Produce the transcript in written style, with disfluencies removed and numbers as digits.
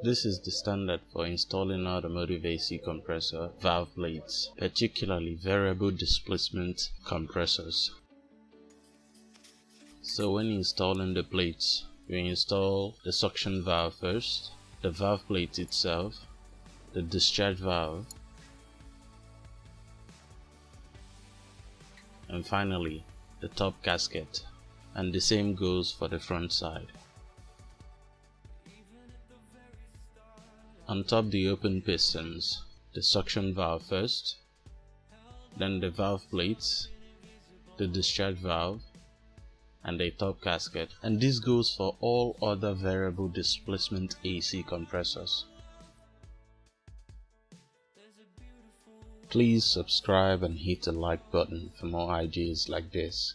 This is the standard for installing automotive AC compressor valve plates, particularly variable displacement compressors. So when installing the plates, you install the suction valve first, the valve plate itself, the discharge valve, and finally the top gasket, and the same goes for the front side. On top the open pistons, the suction valve first, then the valve plates, the discharge valve, and a top gasket, and this goes for all other variable displacement AC compressors. Please subscribe and hit the like button for more ideas like this.